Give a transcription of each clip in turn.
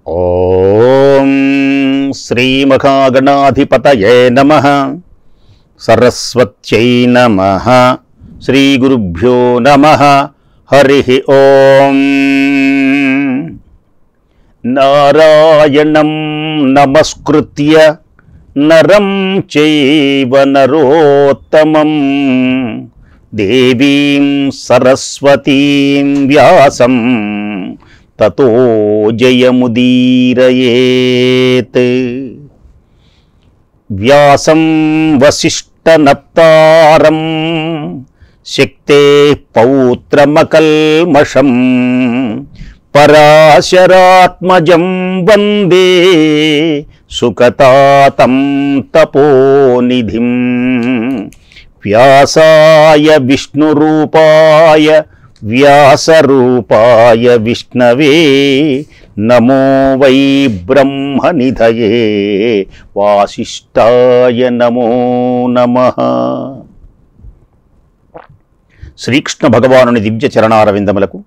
ఓం శ్రీ మహాగణాధిపతయే నమః. సరస్వత్యై నమః. శ్రీ గురుభ్యో నమః. హరి ఓం. నారాయణం నమస్కృత్య నరం చైవ నరోత్తమం దేవీం సరస్వతీం వ్యాసం తతో జయముదీరయేత్. వ్యాసం వసిష్ఠనప్తారం శక్తే పౌత్రమకల్మషం పరాశరాత్మజం వందే సుకతాతం తపోనిధిం. వ్యాసాయ విష్ణురూపాయ వ్యాసరూపాయ విష్ణవే నమో వై బ్రహ్మనిధయే వాసిష్ఠాయ నమో నమః. శ్రీకృష్ణ భగవానుని దివ్య చరణారవిందములకు,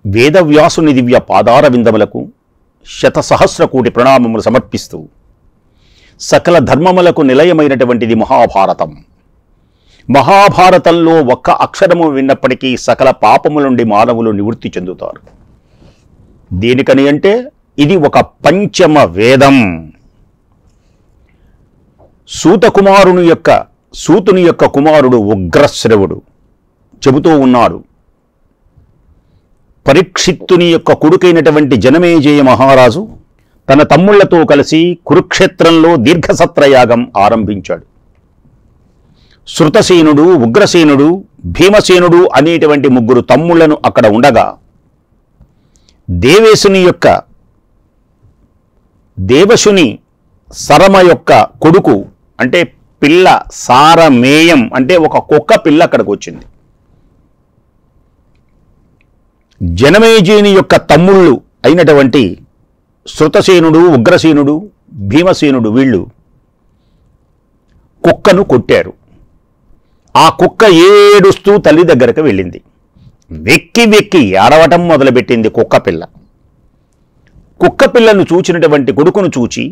వేదవ్యాసుని దివ్య పాదారవిందములకు శతసహస్ర కోటి ప్రణామములు సమర్పిస్తూ, సకల ధర్మములకు నిలయమైనటువంటిది మహాభారతం. మహాభారతంలో ఒక్క అక్షరము విన్నప్పటికీ సకల పాపముల నుండి మానవులు నివృత్తి చెందుతారు. దేనికని అంటే ఇది ఒక పంచమ వేదం. సూతుని యొక్క కుమారుడు ఉగ్రశ్రవుడు చెబుతూ ఉన్నాడు, పరీక్షిత్తుని యొక్క కొడుకైనటువంటి జనమేజయ మహారాజు తన తమ్ముళ్లతో కలిసి కురుక్షేత్రంలో దీర్ఘసత్రయాగం ఆరంభించాడు. శృతసేనుడు, ఉగ్రసేనుడు, భీమసేనుడు అనేటువంటి ముగ్గురు తమ్ముళ్లను అక్కడ ఉండగా, దేవశుని సరమ యొక్క కొడుకు అంటే పిల్ల సారమేయం అంటే ఒక కుక్క పిల్ల అక్కడికి వచ్చింది. జనమేజయుని యొక్క తమ్ముళ్ళు అయినటువంటి శృతసేనుడు, ఉగ్రసేనుడు, భీమసేనుడు వీళ్ళు కుక్కను కొట్టారు. ఆ కుక్క ఏడుస్తూ తల్లి దగ్గరకు వెళ్ళింది. వెక్కి వెక్కి ఏడవటం మొదలుపెట్టింది కుక్క పిల్ల. కుక్క పిల్లను చూచినటువంటి కొడుకును చూచి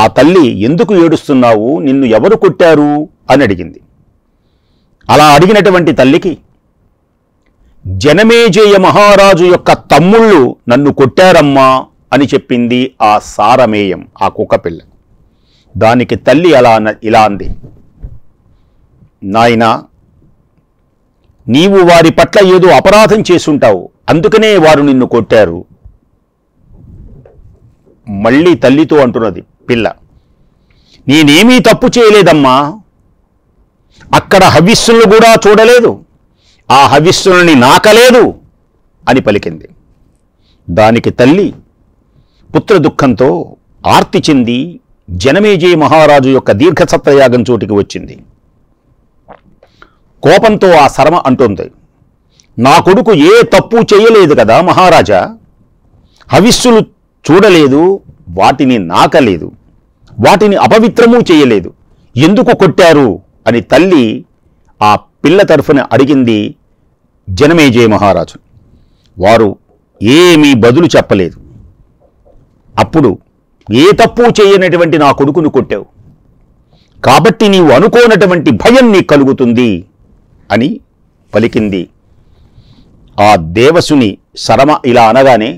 ఆ తల్లి, ఎందుకు ఏడుస్తున్నావు, నిన్ను ఎవరు కొట్టారు అని అడిగింది. అలా అడిగినటువంటి తల్లికి, జనమేజయ మహారాజు యొక్క తమ్ముళ్ళు నన్ను కొట్టారమ్మా అని చెప్పింది ఆ సారమేయం, ఆ కుక్క పిల్ల. దానికి తల్లి ఇలా అంది, నాయనా, నీవు వారి పట్ల ఏదో అపరాధం చేసుంటావు, అందుకనే వారు నిన్ను కొట్టారు. మళ్ళీ తల్లితో అంటున్నది పిల్ల, నేనేమీ తప్పు చేయలేదమ్మా, అక్కడ హవిస్సులను కూడా చూడలేదు, ఆ హవిస్సులని నాకలేదు అని పలికింది. దానికి తల్లి పుత్ర దుఃఖంతో ఆర్తి చెంది జనమేజయ మహారాజు యొక్క దీర్ఘసత్రయాగం చోటికి వచ్చింది. కోపంతో ఆ శర్మ అంటుంది, నా కొడుకు ఏ తప్పు చేయలేదు కదా మహారాజా, హవిస్సులు చూడలేదు, వాటిని నాకలేదు, వాటిని అపవిత్రము చేయలేదు, ఎందుకు కొట్టారు అని తల్లి ఆ పిల్ల తరఫున అడిగింది జనమేజయ మహారాజు. వారు ఏమీ బదులు చెప్పలేదు. అప్పుడు, ఏ తప్పు చేయనటువంటి నా కొడుకును కొట్టావు, కాబట్టి నీవు అనుకోనటువంటి భయం నీకు కలుగుతుంది అని పలికింది. ఆ దేవసుని శరమ ఇలా అనగానే,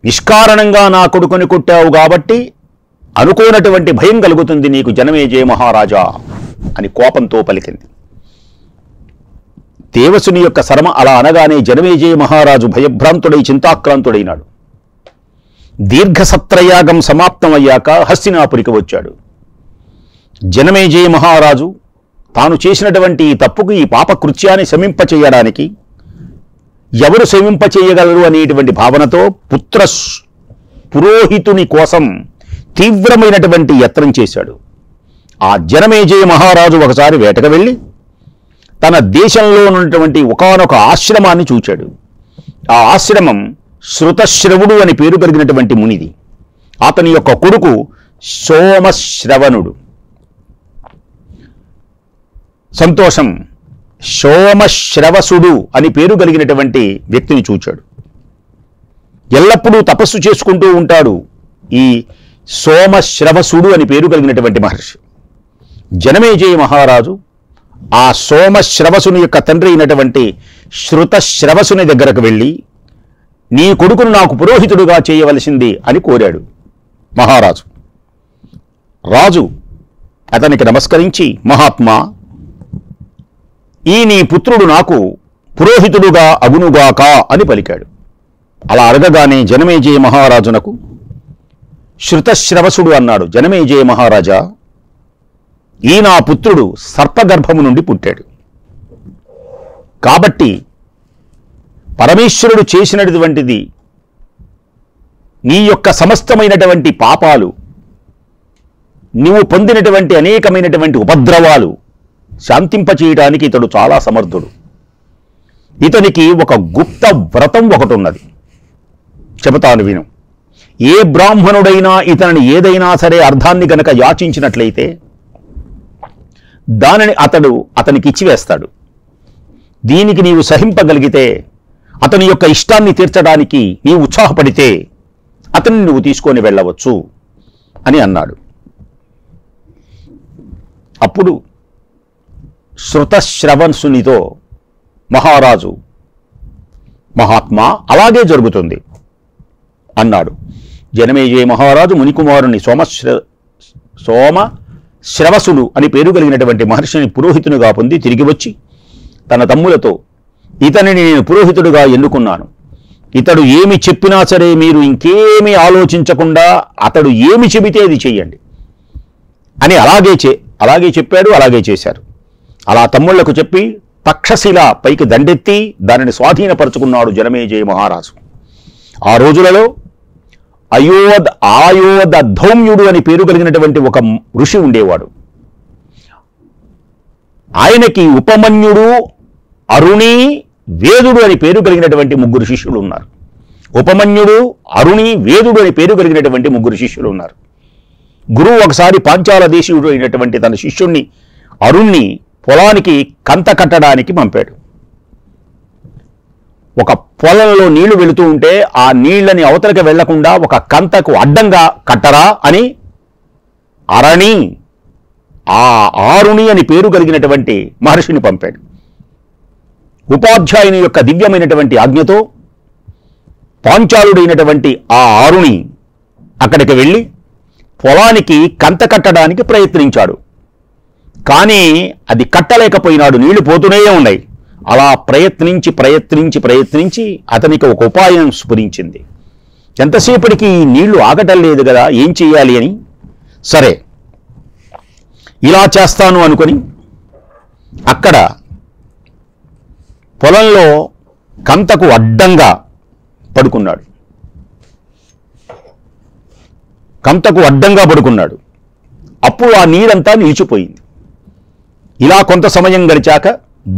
నిష్కారణంగా నా కొడుకుని కొట్టావు కాబట్టి అనుకోనటువంటి భయం కలుగుతుంది నీకు జనమేజయ మహారాజా అని కోపంతో పలికింది. దేవసుని యొక్క శరమ అలా అనగానే జనమేజయ మహారాజు భయభ్రాంతుడై చింతాక్రాంతుడైనాడు. దీర్ఘసత్రయాగం సమాప్తమయ్యాక హస్తినాపురికి వచ్చాడు. జనమేజయ మహారాజు తాను చేసినటువంటి ఈ తప్పుకు, ఈ పాపకృత్యాన్ని శమింపచేయడానికి ఎవరు శమింపచేయగలరు అనేటువంటి భావనతో పురోహితుని కోసం తీవ్రమైనటువంటి యత్నం చేశాడు. ఆ జనమేజయ మహారాజు ఒకసారి వేటకు వెళ్ళి తన దేశంలో ఉన్నటువంటి ఒకానొక ఆశ్రమాన్ని చూచాడు. ఆ ఆశ్రమం శృతశ్రవుడు అని పేరు కలిగినటువంటి మునిది. అతని యొక్క కొడుకు సోమశ్రవణుడు. సంతోషం సోమశ్రవసుడు అని పేరు కలిగినటువంటి వ్యక్తిని చూచాడు. ఎల్లప్పుడూ తపస్సు చేసుకుంటూ ఉంటాడు ఈ సోమశ్రవసుడు అని పేరు కలిగినటువంటి మహర్షి. జనమేజయ మహారాజు ఆ సోమశ్రవసుని యొక్క తండ్రి అయినటువంటి శృతశ్రవసుని దగ్గరకు వెళ్ళి, నీ కొడుకును నాకు పురోహితుడుగా చేయవలసింది అని కోరాడు మహారాజు. రాజు అతనికి నమస్కరించి, మహాత్మా, ఈ నీ పుత్రుడు నాకు పురోహితుడుగా అగునుగాక అని పలికాడు. అలా అడగగానే జనమేజయ మహారాజునకు శృతశ్రవసుడు అన్నాడు, జనమేజయ మహారాజా, ఈ నా పుత్రుడు సర్పగర్భము నుండి పుట్టాడు. కాబట్టి పరమేశ్వరుడు చేసినటువంటిది నీ యొక్క సమస్తమైనటువంటి పాపాలు, నీవు పొందినటువంటి అనేకమైనటువంటి ఉపద్రవాలు శాంతింపచేయడానికి ఇతడు చాలా సమర్థుడు. ఇతనికి ఒక గుప్త వ్రతం ఒకటి ఉన్నది, చెబుతాను విను. ఏ బ్రాహ్మణుడైనా ఇతనిని ఏదైనా సరే అర్థాన్ని గనక యాచించినట్లయితే దానిని అతనికి ఇచ్చివేస్తాడు. దీనికి నీవు సహింపగలిగితే, అతని యొక్క ఇష్టాన్ని తీర్చడానికి నీవు ఉత్సాహపడితే అతన్ని నువ్వు తీసుకొని వెళ్ళవచ్చు అని అన్నాడు. అప్పుడు శృతశ్రవసునితో మహారాజు, మహాత్మా, అలాగే జరుగుతుంది అన్నాడు. జనమేజయ మహారాజు మునికుమారుని సోమశ్రవసుడు అని పేరు కలిగినటువంటి మహర్షిని పురోహితునిగా పొంది తిరిగి వచ్చి తన తమ్ములతో, ఇతనిని నేను పురోహితుడిగా ఎన్నుకున్నాను. ఇతడు ఏమి చెప్పినా సరే మీరు ఇంకేమీ ఆలోచించకుండా అతడు ఏమి చెబితే అది చెయ్యండి అని అలాగే చెప్పాడు, అలాగే చేశారు. అలా తమ్ముళ్లకు చెప్పి తక్షశిల పైకి దండెత్తి దానిని స్వాధీనపరుచుకున్నాడు జనమేజయ మహారాజు. ఆ రోజులలో ఆయోధ ధౌమ్యుడు అని పేరు కలిగినటువంటి ఒక ఋషి ఉండేవాడు. ఆయనకి ఉపమన్యుడు, అరుణి, వేదుడు అని పేరు కలిగినటువంటి ముగ్గురు శిష్యులు ఉన్నారు. ఉపమన్యుడు, అరుణి, వేదుడు అని పేరు కలిగినటువంటి ముగ్గురు శిష్యులు ఉన్నారు. గురువు ఒకసారి పాంచాల దేశీయుడు అయినటువంటి తన శిష్యుణ్ణి అరుణ్ణి పొలానికి కంత కట్టడానికి పంపాడు. ఒక పొలంలో నీళ్లు వెళుతూ ఉంటే ఆ నీళ్లని అవతలకి వెళ్లకుండా ఒక కంతకు అడ్డంగా కట్టరా అని ఆరుణి అని పేరు కలిగినటువంటి మహర్షిని పంపాడు. ఉపాధ్యాయుని యొక్క దివ్యమైనటువంటి ఆజ్ఞతో పాంచాలుడైనటువంటి ఆ ఆరుణి అక్కడికి వెళ్ళి పొలానికి కంత కట్టడానికి ప్రయత్నించాడు. కానీ అది కట్టలేకపోయినాడు, నీళ్లు పోతూనే ఉన్నాయి. అలా ప్రయత్నించి అతనికి ఒక ఉపాయం స్ఫురించింది. ఎంతసేపటికి నీళ్లు ఆగటం లేదు కదా, ఏం చెయ్యాలి అని, సరే ఇలా చేస్తాను అనుకొని అక్కడ పొలంలో కంతకు అడ్డంగా పడుకున్నాడు. అప్పుడు ఆ నీరంతా నిలిచిపోయింది. ఇలా కొంత సమయం గడిచాక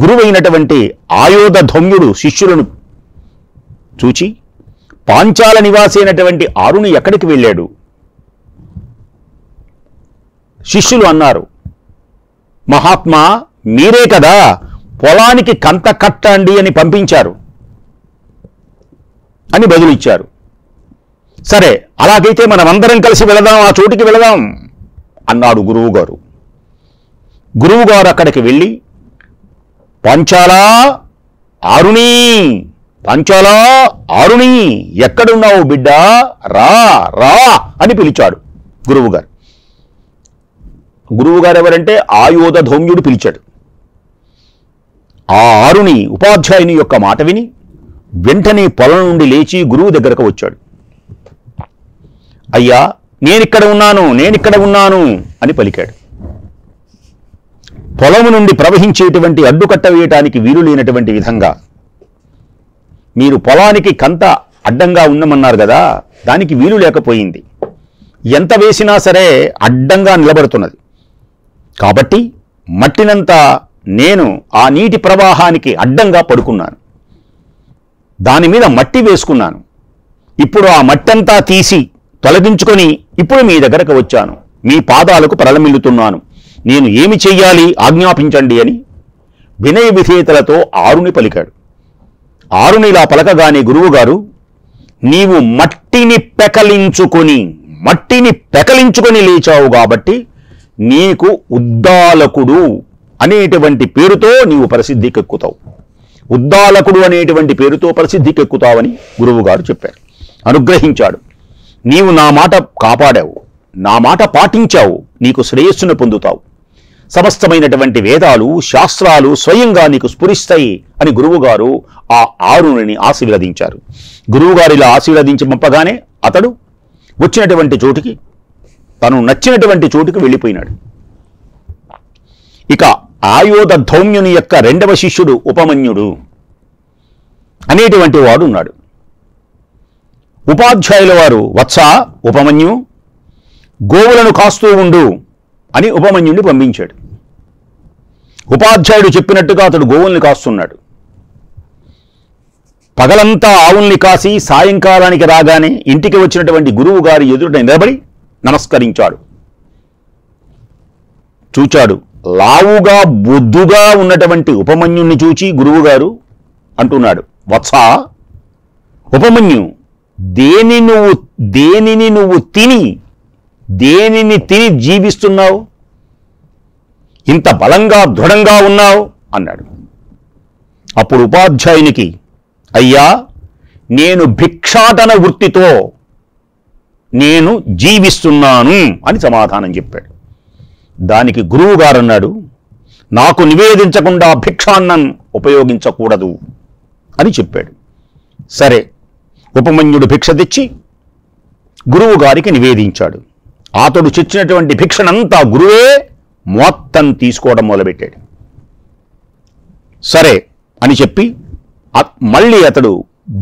గురువైనటువంటి ఆయోధ ధౌమ్యుడు శిష్యులను చూచి, పాంచాల నివాసి అయినటువంటి ఆరుని ఎక్కడికి వెళ్ళాడు? శిష్యులు అన్నారు, మహాత్మా, మీరే కదా పొలానికి కంత కట్టండి అని పంపించారు అని బదులిచ్చారు. సరే, అలాగైతే మనమందరం కలిసి వెళదాం, ఆ చోటికి వెళదాం అన్నాడు గురువుగారు. గురువుగారు అక్కడికి వెళ్ళి, పాంచాలా ఆరుణి, ఎక్కడున్నావు బిడ్డా, రా అని పిలిచాడు గురువుగారు. గురువుగారు ఎవరంటే ఆయోధ ధౌమ్యుడు పిలిచాడు. ఆ ఆరుణి ఉపాధ్యాయుని యొక్క మాట విని వెంటనే పొలం నుండి లేచి గురువు దగ్గరకు వచ్చాడు. అయ్యా, నేనిక్కడ ఉన్నాను అని పలికాడు. పొలము నుండి ప్రవహించేటువంటి అడ్డుకట్ట వేయటానికి వీలు లేనటువంటి విధంగా మీరు పొలానికి కంత అడ్డంగా ఉండమన్నారు కదా, దానికి వీలు లేకపోయింది. ఎంత వేసినా సరే అడ్డంగా నిలబడుతున్నది. కాబట్టి మట్టినంతా నేను ఆ నీటి ప్రవాహానికి అడ్డంగా పడుకున్నాను, దాని మీద మట్టి వేసుకున్నాను. ఇప్పుడు ఆ మట్టంతా తీసి తొలగించుకొని ఇప్పుడు మీ దగ్గరకు వచ్చాను, మీ పాదాలకు ప్రళమిల్లుతున్నాను. నేను ఏమి చెయ్యాలి, ఆజ్ఞాపించండి అని వినయ విధేయతలతో ఆరుని పలికాడు. ఆరుని ఇలా పలకగానే గురువుగారు, నీవు మట్టిని పెకలించుకొని లేచావు కాబట్టి నీకు ఉద్దాలకుడు అనేటువంటి పేరుతో నీవు ప్రసిద్ధికెక్కుతావు. ఉద్దాలకుడు అనేటువంటి పేరుతో ప్రసిద్ధికెక్కుతావని గురువుగారు చెప్పారు, అనుగ్రహించాడు. నీవు నా మాట కాపాడావు, నా మాట పాటించావు, నీకు శ్రేయస్సును పొందుతావు. సమస్తమైనటువంటి వేదాలు శాస్త్రాలు స్వయంగా నీకు స్ఫురిస్తాయి అని గురువుగారు ఆ ఆరుని ఆశీర్వదించారు. గురువుగారు ఇలా ఆశీర్వదించి పంపగానే అతడు వచ్చినటువంటి చోటుకి, తను నచ్చినటువంటి చోటుకి వెళ్ళిపోయినాడు. ఇక ఆయోధ ధౌమ్యుని యొక్క రెండవ శిష్యుడు ఉపమన్యుడు అనేటువంటి వాడు ఉన్నాడు. ఉపాధ్యాయుల వారు, వత్స ఉపమన్యు, గోవులను కాస్తూ ఉండు అని ఉపమన్యుడిని పంపించాడు. ఉపాధ్యాయుడు చెప్పినట్టుగా అతడు గోవుల్ని కాస్తున్నాడు. పగలంతా ఆవుల్ని కాసి సాయంకాలానికి రాగానే ఇంటికి వచ్చినటువంటి గురువు గారి ఎదుట నిలబడి నమస్కరించాడు. చూచాడు. లావుగా బొద్దుగా ఉన్నటువంటి ఉపమన్యుణ్ణి చూచి గురువుగారు అంటున్నాడు, వత్స ఉపమన్యు, దేనిని నువ్వు తిని జీవిస్తున్నావు? ఇంత బలంగా దృఢంగా ఉన్నావు అన్నాడు. అప్పుడు ఉపాధ్యాయునికి, అయ్యా, నేను భిక్షాటన వృత్తితో నేను జీవిస్తున్నాను అని సమాధానం చెప్పాడు. దానికి గురువుగారు అన్నాడు, నాకు నివేదించకుండా భిక్షాన్నం ఉపయోగించకూడదు అని చెప్పాడు. సరే, ఉపమన్యుడు భిక్ష తెచ్చి గురువు గారికి నివేదించాడు. అతడు తెచ్చినటువంటి భిక్షనంతా గురువే మొత్తం తీసుకోవడం మొదలుపెట్టాడు. సరే అని చెప్పి మళ్ళీ అతడు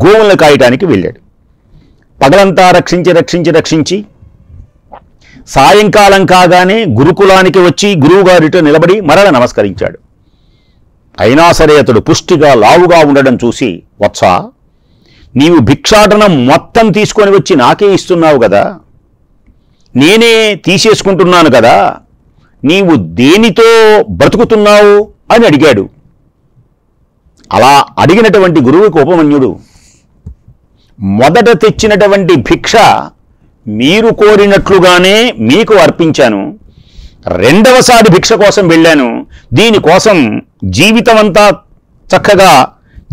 గోవులను కాయటానికి వెళ్ళాడు. పగలంతా రక్షించి సాయంకాలం కాగానే గురుకులానికి వచ్చి గురువుగారితో నిలబడి మరల నమస్కరించాడు. అయినా సరే అతడు పుష్టిగా లావుగా ఉండడం చూసి, వత్స, నీవు భిక్షాటనం మొత్తం తీసుకొని వచ్చి నాకే ఇస్తున్నావు కదా, నేనే తీసేసుకుంటున్నాను కదా, నీవు దేనితో బ్రతుకుతున్నావు అని అడిగాడు. అలా అడిగినటువంటి గురువుకు ఉపమన్యుడు, మొదట తెచ్చినటువంటి భిక్ష మీరు కోరినట్లుగానే మీకు అర్పించాను, రెండవసారి భిక్ష కోసం వెళ్ళాను, దీనికోసం జీవితమంతా చక్కగా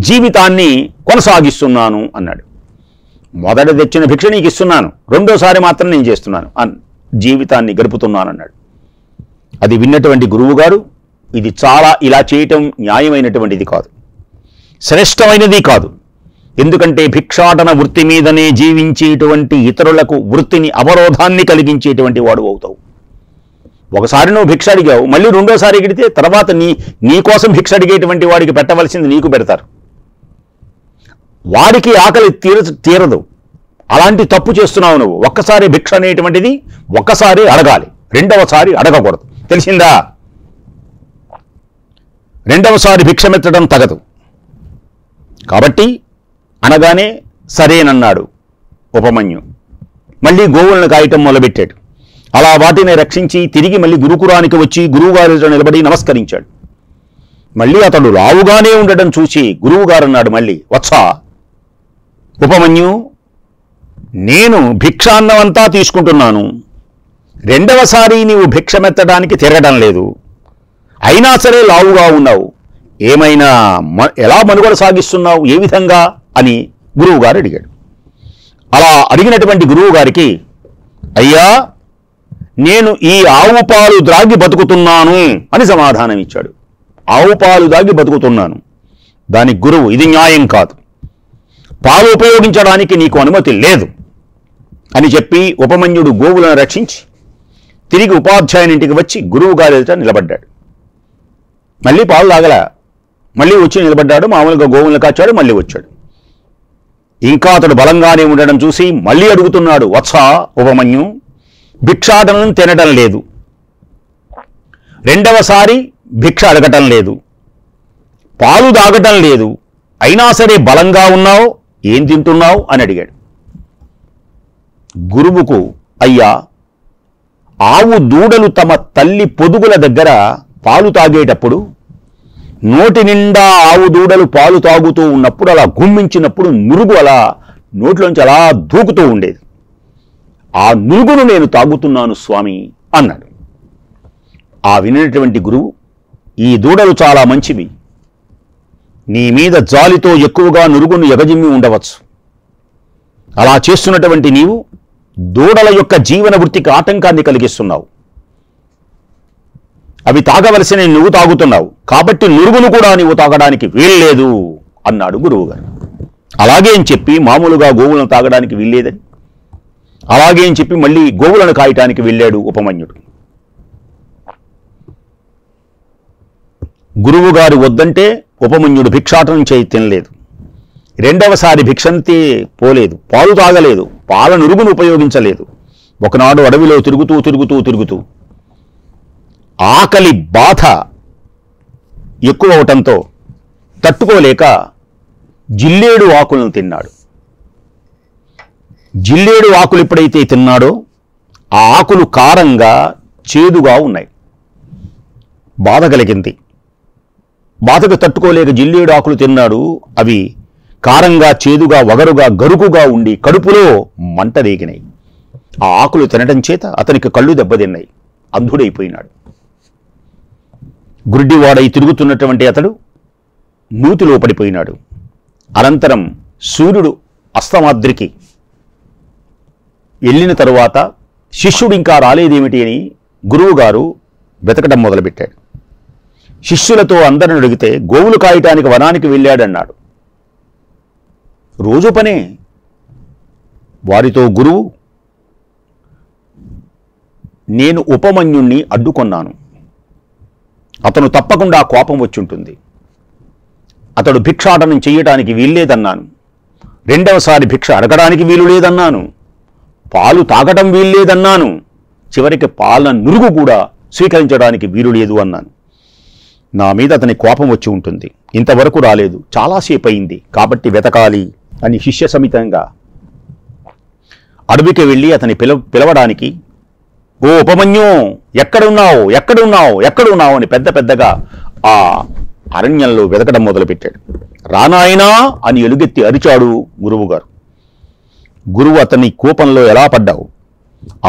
జీవితాన్ని కొనసాగిస్తున్నాను అన్నాడు. మొదట తెచ్చిన భిక్ష నీకు ఇస్తున్నాను, రెండోసారి మాత్రం నేను చేస్తున్నాను, జీవితాన్ని గడుపుతున్నాను అన్నాడు. అది విన్నటువంటి గురువుగారు, ఇది ఇలా చేయటం న్యాయమైనటువంటిది కాదు, శ్రేష్టమైనది కాదు. ఎందుకంటే భిక్షాటన వృత్తి మీదనే జీవించేటువంటి ఇతరులకు వృత్తిని అవరోధాన్ని కలిగించేటువంటి వాడు అవుతావు. ఒకసారి నువ్వు భిక్ష అడిగావు, మళ్ళీ రెండోసారి అడిగితే తర్వాత నీ కోసం భిక్ష అడిగేటువంటి వాడికి పెట్టవలసింది నీకు పెడతారు. వాడికి ఆకలి తీరదు. అలాంటి తప్పు చేస్తున్నావు నువ్వు. ఒక్కసారి భిక్ష అనేటువంటిది ఒక్కసారి అడగాలి, రెండవసారి అడగకూడదు, తెలిసిందా? రెండవసారి భిక్షమెత్తడం తగదు. కాబట్టి అనగానే సరేనన్నాడు ఉపమన్యు. మళ్ళీ గోవులను కాయటం మొదలుపెట్టాడు. అలా వాటిని రక్షించి తిరిగి మళ్ళీ గురుకులానికి వచ్చి గురువుగారితో నిలబడి నమస్కరించాడు. మళ్ళీ అతడు లావుగానే ఉండడం చూసి గురువుగారు అన్నాడు మళ్ళీ, వత్స ఉపమన్యు, నేను భిక్షాన్నమంతా తీసుకుంటున్నాను, రెండవసారి నీవు భిక్షమెత్తడానికి తిరగడం లేదు, అయినా సరే లావుగా ఉన్నావు, ఏమైనా ఎలా మనుగడ సాగిస్తున్నావు, ఏ విధంగా అని గురువుగారు అడిగాడు. అలా అడిగినటువంటి గురువుగారికి, అయ్యా, నేను ఈ ఆవు పాలు ద్రాగి బతుకుతున్నాను అని సమాధానం ఇచ్చాడు. ఆవు పాలు దాగి బతుకుతున్నాను. దానికి గురువు, ఇది న్యాయం కాదు, పాలు ఉపయోగించడానికి నీకు అనుమతి లేదు అని చెప్పి ఉపమన్యుడు గోవులను రక్షించి తిరిగి ఉపాధ్యాయునింటికి వచ్చి గురువు గారి ఎదుట నిలబడ్డాడు. మళ్ళీ పాలు తాగలా, మళ్ళీ వచ్చి నిలబడ్డాడు. మామూలుగా గోవులను కాచాడు, మళ్ళీ వచ్చాడు. ఇంకా అతడు బలంగానే ఉండడం చూసి మళ్ళీ అడుగుతున్నాడు, వత్స ఉపమన్యు, భిక్షాటనం తినడం లేదు, రెండవసారి భిక్ష అడగటం లేదు, పాలు తాగటం లేదు, అయినా సరే బలంగా ఉన్నావు, ఏం తింటున్నావు అని అడిగాడు. గురువుకు, అయ్యా, ఆవు దూడలు తమ తల్లి పొదుగుల దగ్గర పాలు తాగేటప్పుడు నోటి నిండా ఆవు దూడలు పాలు తాగుతూ ఉన్నప్పుడు అలా గుమ్మించినప్పుడు నురుగు అలా నోట్లోంచి అలా దూకుతూ ఉండేది. ఆ నురుగును నేను తాగుతున్నాను స్వామి అన్నాడు. ఆ వినినటువంటి గురువు, ఈ దూడలు చాలా మంచివి, నీ మీద జాలితో ఎక్కువగా నురుగును ఎగజిమ్మి ఉండవచ్చు. అలా చేస్తున్నటువంటి నీవు దూడల యొక్క జీవన వృత్తికి ఆటంకాన్ని కలిగిస్తున్నావు. అవి తాగవలసిన నువ్వు తాగుతున్నావు, కాబట్టి నురుగును కూడా నీవు తాగడానికి వీల్లేదు అన్నాడు గురువుగారు. అలాగే అని చెప్పి మామూలుగా గోవులను తాగడానికి వీల్లేదని, అలాగే అని చెప్పి మళ్ళీ గోవులను కాయటానికి వెళ్ళాడు ఉపమన్యుడు. గురువుగారు వద్దంటే ఉపమన్యుడు భిక్షాటనం చేయి తినలేదు. రెండవసారి భిక్షంతే పోలేదు, పాలు తాగలేదు, పాల నురుగును ఉపయోగించలేదు. ఒకనాడు అడవిలో తిరుగుతూ ఆకలి బాధ ఎక్కువ అవటంతో తట్టుకోలేక జిల్లేడు ఆకులను తిన్నాడు. జిల్లేడు ఆకులు ఎప్పుడైతే తిన్నాడో ఆ ఆకులు కారంగా చేదుగా ఉన్నాయి. బాధ కలిగింది. బాధకు తట్టుకోలేక జిల్లేడు ఆకులు తిన్నాడు. అవి కారంగా, చేదుగా, వగరుగా, గరుకుగా ఉండి కడుపులో మంట రేగినాయి. ఆ ఆకులు తినడం చేత అతనికి కళ్ళు దెబ్బతిన్నాయి. అంధుడైపోయినాడు. గుడ్డివాడై తిరుగుతున్నటువంటి అతడు నూతిలో పడిపోయినాడు. అనంతరం సూర్యుడు అస్తమాద్రికి వెళ్ళిన తరువాత శిష్యుడు ఇంకా రాలేదేమిటి అని గురువుగారు వెతకడం మొదలుపెట్టాడు. శిష్యులతో అందరిని అడిగితే గోవులు కాయటానికి వనానికి వెళ్ళాడన్నాడు. రోజు పనే. వారితో గురువు, నేను ఉపమన్యుణ్ణి అడ్డుకొన్నాను, అతను తప్పకుండా కోపం వచ్చుంటుంది, అతడు భిక్షాటనం చెయ్యటానికి వీల్లేదన్నాను, రెండవసారి భిక్ష అడగడానికి వీలు లేదన్నాను, పాలు తాగటం వీల్లేదన్నాను, చివరికి పాలన నురుగు కూడా స్వీకరించడానికి వీలు లేదు అన్నాను. నా మీద అతని కోపం వచ్చి ఉంటుంది, ఇంతవరకు రాలేదు, చాలాసేపు అయింది, కాబట్టి వెతకాలి అని శిష్య సమితంగా అడవికి వెళ్ళి అతని పిలవడానికి, ఓ ఉపమన్యు, ఎక్కడున్నావు ఎక్కడున్నావు ఎక్కడున్నావు అని పెద్దగా ఆ అరణ్యంలో వెతకడం మొదలుపెట్టాడు. రానాయనా అని ఎలుగెత్తి అరిచాడు గురువుగారు. గురువు అతని కోపంలో ఎలా పడ్డావు?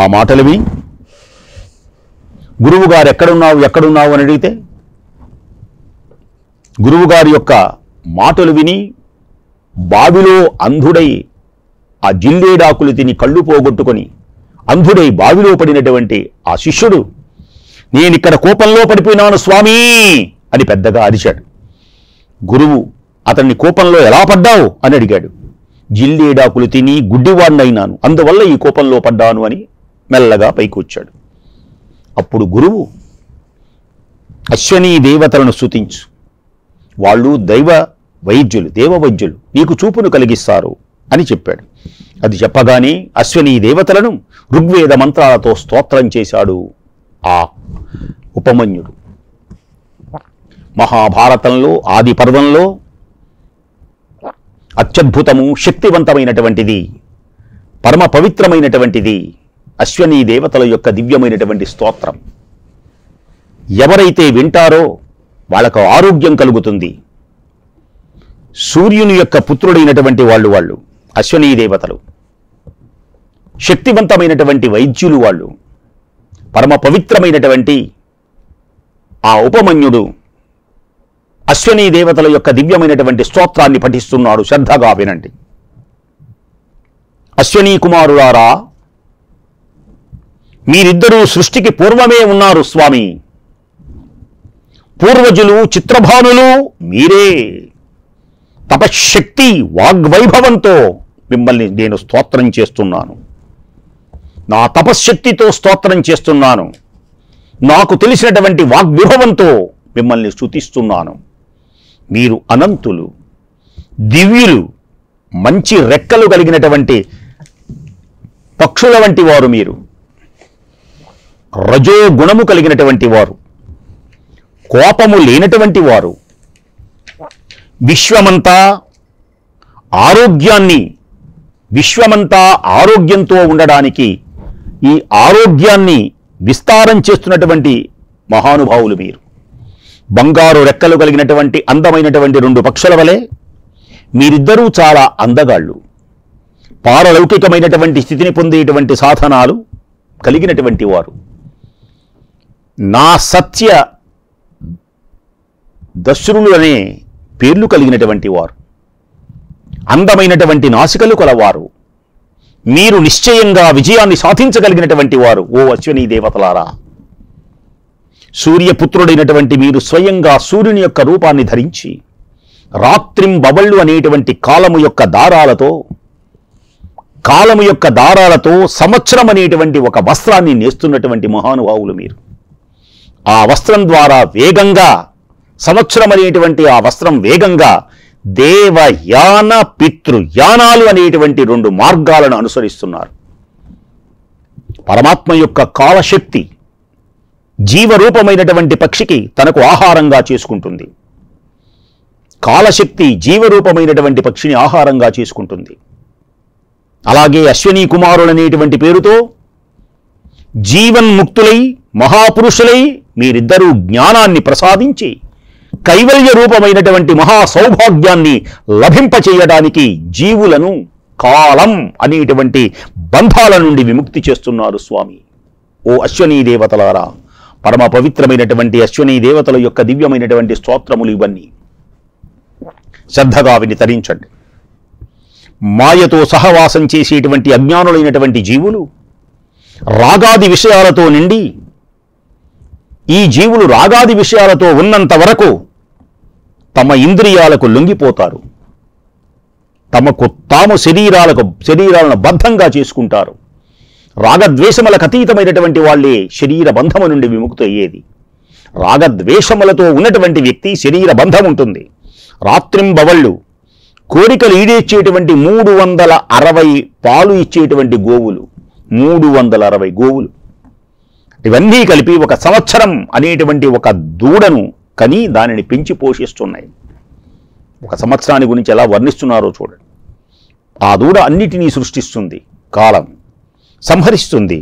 ఆ మాటలు గురువుగారు ఎక్కడున్నావు అని అడిగితే గురువుగారి యొక్క మాటలు విని బావిలో అంధుడై ఆ జిల్లేడాకులు తిని కళ్ళు పోగొట్టుకొని అంధుడై బావిలో పడినటువంటి ఆ శిష్యుడు, నేనిక్కడ కోపంలో పడిపోయినాను స్వామీ అని పెద్దగా అరిచాడు. గురువు అతన్ని కోపంలో ఎలా పడ్డావు అని అడిగాడు. జిల్లేడాకులు తిని గుడ్డివాడినైనాను, అందువల్ల ఈ కోపంలో పడ్డాను అని మెల్లగా పైకి వచ్చాడు. అప్పుడు గురువు, అశ్వనీ దేవతలను స్తుతించు, వాళ్ళు దేవవైద్యులు, నీకు చూపును కలిగిస్తారు అని చెప్పాడు. అది చెప్పగానే అశ్వనీ దేవతలను ఋగ్వేద మంత్రాలతో స్తోత్రం చేశాడు ఆ ఉపమన్యుడు. మహాభారతంలో ఆది పర్వంలో అత్యద్భుతము, శక్తివంతమైనటువంటిది, పరమ పవిత్రమైనటువంటిది అశ్వనీ దేవతల యొక్క దివ్యమైనటువంటి స్తోత్రం. ఎవరైతే వింటారో వాళ్ళకు ఆరోగ్యం కలుగుతుంది. సూర్యుని యొక్క పుత్రుడైనటువంటి వాళ్ళు అశ్వనీ దేవతలు, శక్తివంతమైనటువంటి వైద్యులు వాళ్ళు. పరమ పవిత్రమైనటువంటి ఆ ఉపమన్యుడు అశ్వనీ దేవతల యొక్క దివ్యమైనటువంటి స్తోత్రాన్ని పఠిస్తున్నాడు. శ్రద్ధగా వినండి. అశ్వనీ కుమారులారా, మీరిద్దరూ సృష్టికి పూర్వమే ఉన్నారు స్వామి. పూర్వజులు, చిత్రభానులు మీరే. తపశ్శక్తి, వాగ్వైభవంతో మిమ్మల్ని నేను స్తోత్రం చేస్తున్నాను. నా తపశ్శక్తితో స్తోత్రం చేస్తున్నాను. నాకు తెలిసినటువంటి వాగ్విభవంతో మిమ్మల్ని స్తుతిస్తున్నాను. మీరు అనంతులు, దివ్యులు, మంచి రెక్కలు కలిగినటువంటి పక్షుల వంటి వారు. మీరు రజో గుణము కలిగినటువంటి వారు, కోపము లేనటువంటి వారు. విశ్వమంతా ఆరోగ్యంతో ఉండడానికి ఈ ఆరోగ్యాన్ని విస్తారం చేస్తున్నటువంటి మహానుభావులు మీరు. బంగారు రెక్కలు కలిగినటువంటి అందమైనటువంటి రెండు పక్షుల వలె మీరిద్దరూ చాలా అందగాళ్ళు. పారలౌకికమైనటువంటి స్థితిని పొందేటువంటి సాధనాలు కలిగినటువంటి వారు, నా సత్య దశ్రులు అనే పేర్లు కలిగినటువంటి వారు, అందమైనటువంటి నాసికలు కలవారు, మీరు నిశ్చయంగా విజయాన్ని సాధించగలిగినటువంటి వారు ఓ అశ్విని దేవతలారా. సూర్యపుత్రుడైనటువంటి మీరు స్వయంగా సూర్యుని యొక్క రూపాన్ని ధరించి రాత్రింబవళ్ళు అనేటువంటి కాలము యొక్క దారాలతో సంవత్సరం అనేటువంటి ఒక వస్త్రాన్ని నేస్తున్నటువంటి మహానుభావులు మీరు. ఆ వస్త్రం ద్వారా వేగంగా, సంవత్సరం అనేటువంటి ఆ వస్త్రం వేగంగా దేవయాన పితృయానాలు అనేటువంటి 2 మార్గాలను అనుసరిస్తున్నారు. పరమాత్మ యొక్క కాలశక్తి జీవరూపమైనటువంటి పక్షికి తనకు ఆహారంగా చేసుకుంటుంది. కాలశక్తి జీవరూపమైనటువంటి పక్షిని ఆహారంగా చేసుకుంటుంది. అలాగే అశ్విని కుమారులనేటువంటి పేరుతో జీవన్ముక్తులై మహాపురుషులై మీరిద్దరూ జ్ఞానాన్ని ప్రసాదించి కైవల్య రూపమైనటువంటి మహా సౌభాగ్యాన్ని లభింపచేయడానికి జీవులను కాలం అనేటువంటి బంధాల నుండి విముక్తి చేస్తున్నారు స్వామి. ఓ అశ్వనీ దేవతలారా, పరమ పవిత్రమైనటువంటి అశ్వనీ దేవతల యొక్క దివ్యమైనటువంటి స్తోత్రములు ఇవన్నీ శ్రద్ధగా విని తరించండి. మాయతో సహవాసం చేసేటువంటి అజ్ఞానులైనటువంటి జీవులు రాగాది విషయాలతో నిండి, ఈ జీవులు రాగాది విషయాలతో ఉన్నంత వరకు తమ ఇంద్రియాలకు లొంగిపోతారు. తమకు తాము శరీరాలను బద్ధంగా చేసుకుంటారు. రాగద్వేషములకు అతీతమైనటువంటి వాళ్ళే శరీర బంధము నుండి విముక్తి అయ్యేది. రాగద్వేషములతో ఉన్నటువంటి వ్యక్తి శరీర బంధం ఉంటుంది. రాత్రింబవళ్ళు కోరికలు ఈడేర్చేటువంటి 360 పాలు ఇచ్చేటువంటి గోవులు, 360 గోవులు, ఇవన్నీ కలిపి ఒక సంవత్సరం అనేటువంటి ఒక దూడను కని దానిని పెంచి పోషిస్తున్నాయి. ఒక సంవత్సరాన్ని గురించి ఎలా వర్ణిస్తున్నారో చూడండి. ఆ దూడ అన్నిటినీ సృష్టిస్తుంది, కాలం సంహరిస్తుంది.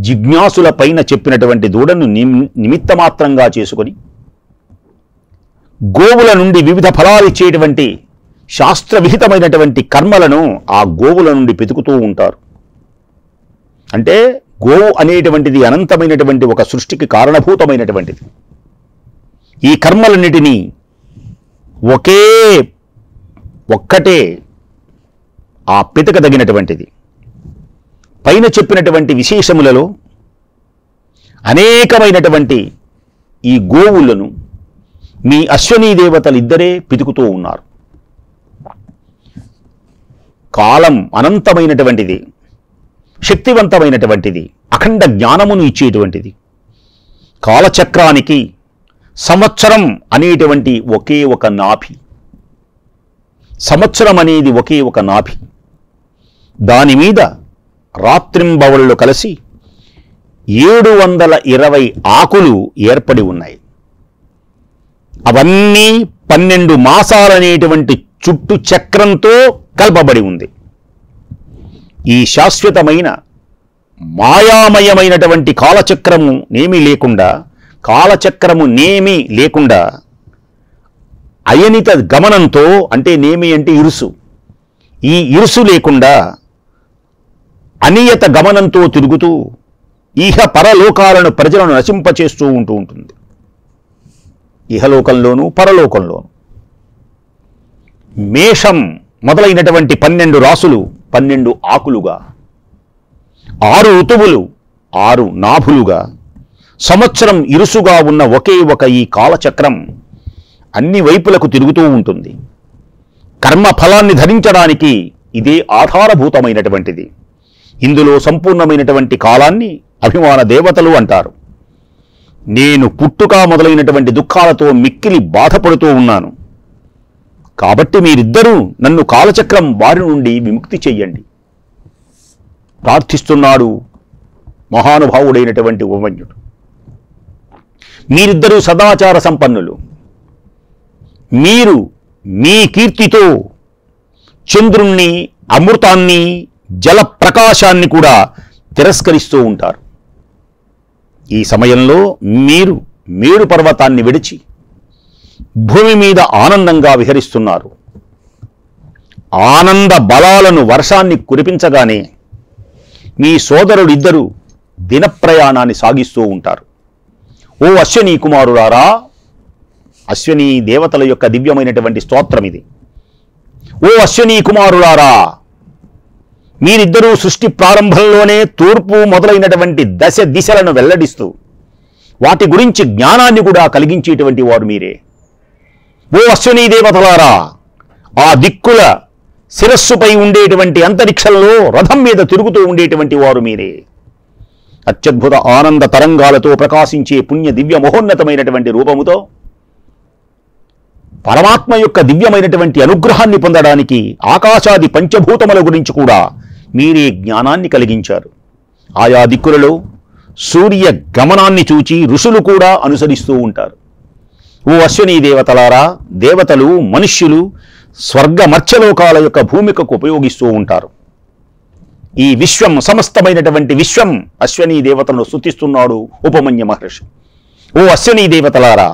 జిజ్ఞాసుల పైన చెప్పినటువంటి దూడను నిమిత్తమాత్రంగా చేసుకొని గోవుల నుండి వివిధ ఫలాలు ఇచ్చేటువంటి శాస్త్రవిహితమైనటువంటి కర్మలను ఆ గోవుల నుండి వెతుకుతూ ఉంటారు. అంటే గోవు అనేటువంటిది అనంతమైనటువంటి ఒక సృష్టికి కారణభూతమైనటువంటిది. ఈ కర్మలన్నిటినీ ఒక్కటే ఆ పితకదగినటువంటిది. పైన చెప్పినటువంటి విశేషములలో అనేకమైనటువంటి ఈ గోవులను మీ అశ్వనీ దేవతలు ఇద్దరే పితుకుతూ ఉన్నారు. కాలం అనంతమైనటువంటిది, శక్తివంతమైనటువంటిది, అఖండ జ్ఞానమును ఇచ్చేటువంటిది. కాలచక్రానికి సంవత్సరం అనేటువంటి ఒకే ఒక నాభి. సంవత్సరం అనేది ఒకే ఒక నాభి. దాని మీద రాత్రింబవళ్ళు కలిసి 720 ఆకులు ఏర్పడి ఉన్నాయి. అవన్నీ 12 మాసాలనేటువంటి చుట్టు చక్రంతో కల్పబడి ఉంది. ఈ శాశ్వతమైన మాయామయమైనటువంటి కాలచక్రము నేమి లేకుండా అయనిత గమనంతో, అంటే నేమి అంటే ఇరుసు, ఈ ఇరుసు లేకుండా అనియత గమనంతో తిరుగుతూ ఇహ పరలోకాలను ప్రజలను నశింపచేస్తూ ఉంటుంది. ఇహలోకంలోనూ పరలోకంలోనూ. మేషం మొదలైనటువంటి 12 రాసులు 12 ఆకులుగా, 6 ఋతువులు 6 నాభులుగా, సంవత్సరం ఇరుసుగా ఉన్న ఒకే ఒక ఈ కాలచక్రం అన్ని వైపులకు తిరుగుతూ ఉంటుంది. కర్మ ఫలాన్ని ధరించడానికి ఇదే ఆధారభూతమైనటువంటిది. ఇందులో సంపూర్ణమైనటువంటి కాలాన్ని అభిమాన దేవతలు అంటారు. నేను పుట్టుక మొదలైనటువంటి దుఃఖాలతో మిక్కిలి బాధపడుతూ ఉన్నాను. కాబట్టి మీరిద్దరూ నన్ను కాలచక్రం బారి నుండి విముక్తి చెయ్యండి ప్రార్థిస్తున్నాడు మహానుభావుడైనటువంటి ఉపమన్యుడు. మీరిద్దరూ సదాచార సంపన్నులు. మీరు మీ కీర్తితో చంద్రుణ్ణి, అమృతాన్ని, జల ప్రకాశాన్ని కూడా తిరస్కరిస్తూ ఉంటారు. ఈ సమయంలో మీరు మేరు పర్వతాన్ని విడిచి భూమి మీద ఆనందంగా విహరిస్తున్నారు. ఆనంద బలాలను వర్షాన్ని కురిపించగానే మీ సోదరుడిద్దరూ దినప్రయాణాన్ని సాగిస్తూ ఉంటారు. ఓ అశ్విని కుమారులారా, అశ్విని దేవతల యొక్క దివ్యమైనటువంటి స్తోత్రం ఇది. ఓ అశ్విని కుమారులారా, మీరిద్దరూ సృష్టి ప్రారంభంలోనే తూర్పు మొదలైనటువంటి దశ దిశలను వెల్లడిస్తూ వాటి గురించి జ్ఞానాన్ని కూడా కలిగించేటువంటి వారు మీరే. ఓ అశ్విని దేవతలారా, ఆ దిక్కుల శిరస్సుపై ఉండేటువంటి అంతరిక్షంలో రథం మీద తిరుగుతూ ఉండేటువంటి వారు మీరే. అత్యద్భుత ఆనంద తరంగాలతో ప్రకాశించే పుణ్య దివ్య మహోన్నతమైనటువంటి రూపముతో పరమాత్మ యొక్క దివ్యమైనటువంటి అనుగ్రహాన్ని పొందడానికి ఆకాశాది పంచభూతముల గురించి కూడా మీరే జ్ఞానాన్ని కలిగించారు. ఆయా దిక్కులలో సూర్య గమనాన్ని చూచి ఋషులు కూడా అనుసరిస్తూ ఉంటారు. ఓ అశ్విని దేవతలారా, దేవతలు మనుష్యులు స్వర్గ మర్త్యలోకాల యొక్క భూమికకు ఉపయోగిస్తూ ఉంటారు. ఈ విశ్వం, సమస్తమైనటువంటి విశ్వం అశ్విని దేవతలను స్తుతిస్తున్నాడు ఉపమన్య మహర్షి. ఓ అశ్విని దేవతలారా,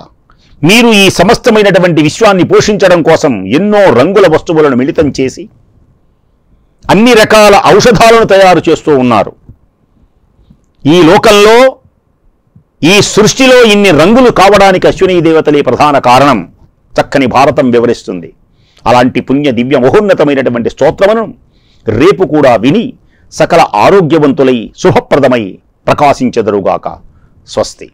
మీరు ఈ సమస్తమైనటువంటి విశ్వాన్ని పోషించడం కోసం ఎన్నో రంగుల వస్తువులను మిళితం చేసి అన్ని రకాల ఔషధాలను తయారు చేస్తూ ఉన్నారు. ఈ లోకంలో, ఈ సృష్టిలో ఇన్ని రంగులు కావడానికి అశ్విని దేవతలే ప్రధాన కారణం చక్కని భారతం వివరిస్తుంది. అలాంటి పుణ్య దివ్య మహోన్నతమైనటువంటి స్తోత్రమును రేపు కూడా విని సకల ఆరోగ్యవంతులై శుభప్రదమై ప్రకాశించెదరుగాక. స్వస్తి.